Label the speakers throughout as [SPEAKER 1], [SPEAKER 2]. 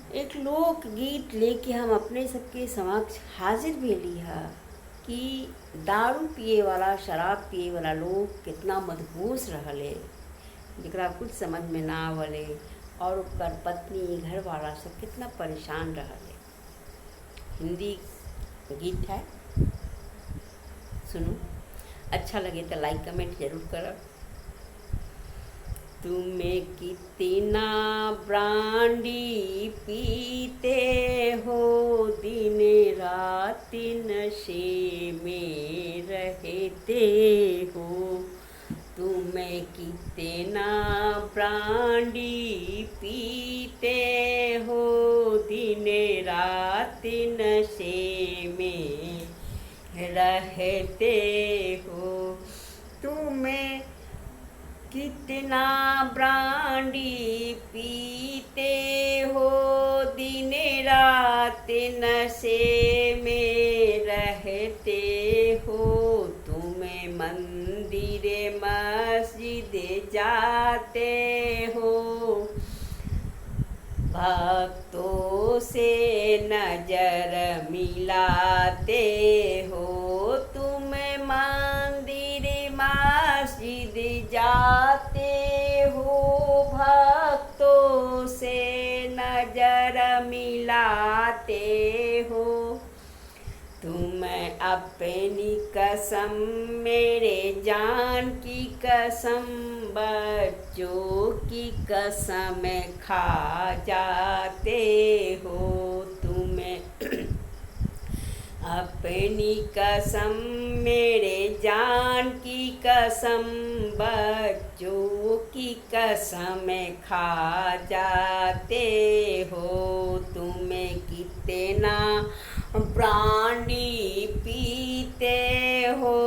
[SPEAKER 1] एक लोकगीत लेके हम अपने सबके समक्ष हाजिर भेली है कि दारू पिए वाला, शराब पिए वाला लोग कितना मदहोश रहले, जेकरा कुछ समझ में ना आवले, और ओकर पत्नी, घर वाला सब कितना परेशान रहले। हिंदी गीत है, सुनो। अच्छा लगे तो लाइक कमेंट जरूर करब। तुम्हें कितना ब्रांडी पीते हो, दिन रात नशे में रहते हो। तुम्हें कितना ब्रांडी पीते हो, दिन रात नशे में रहते हो। तुम्हें कितना ब्रांडी पीते हो, दिन रात नशे में रहते हो। तुम्हें मंदिर मस्जिद जाते हो, भक्तों से नजर मिलाते हो। तुम्हें मंदिर मस्जिद जाते हो, भक्तों से नजर मिलाते हो। तुम अपनी कसम, मेरे जान की कसम, बच्चों की कसम खा जाते हो। तुम अपनी कसम, मेरे जान की कसम, बच्चों की कसम खा जाते हो। तुम्हें कितना ब्रांडी पीते हो,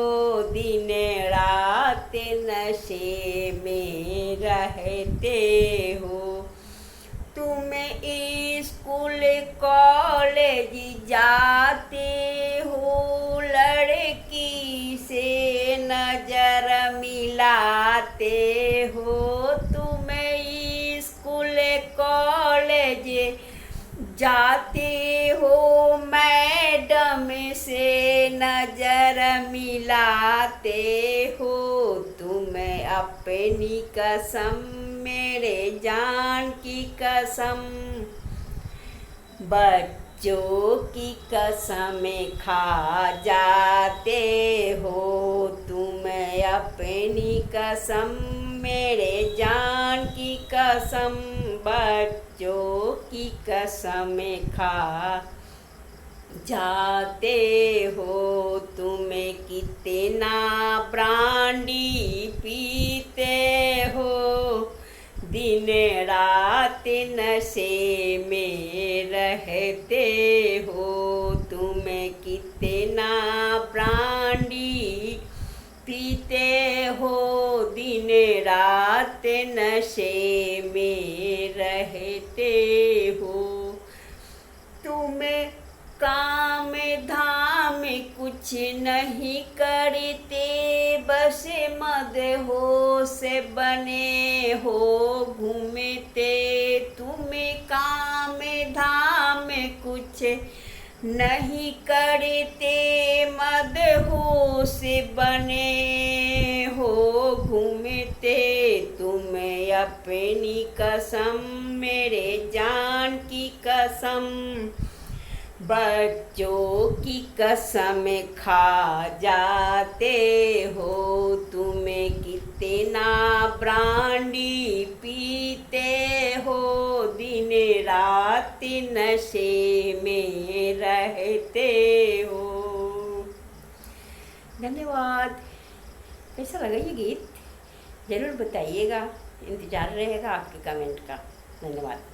[SPEAKER 1] दिन रात नशे में रहते हो। तुम्हें स्कूल कॉलेज जाते हो, लड़की से नजर मिलाते हो। तुम्हें स्कूल कॉलेज जाते हो, मैडम से नजर मिलाते हो। तुम्हें अपनी कसम, मेरे जान की कसम, बच्चों की कसम खा जाते हो। तुम्हें अपनी कसम, मेरे जान की कसम, बच्चों की कसम खा जाते हो। तुम्हें कितना ब्रांडी पीते हो, दिन रात नशे में रहते हो। तुम्हें कितना ब्रांडी पीते हो, दिन रात नशे में रहते हो। तुम्हें काम धाम कुछ नहीं करते, बस मदहोश बने हो घूमते। तुम्हें काम धाम कुछ नहीं करते, मदहोश बने हो घूमते। तुम्हें अपनी कसम, मेरे जान की कसम, बच्चों की कसम खा जाते हो। तुम्हें कितना ब्रांडी पीते हो, दिन रात नशे में रहते हो। धन्यवाद। कैसा लगा ये गीत? ज़रूर बताइएगा, इंतज़ार रहेगा आपके कमेंट का। धन्यवाद।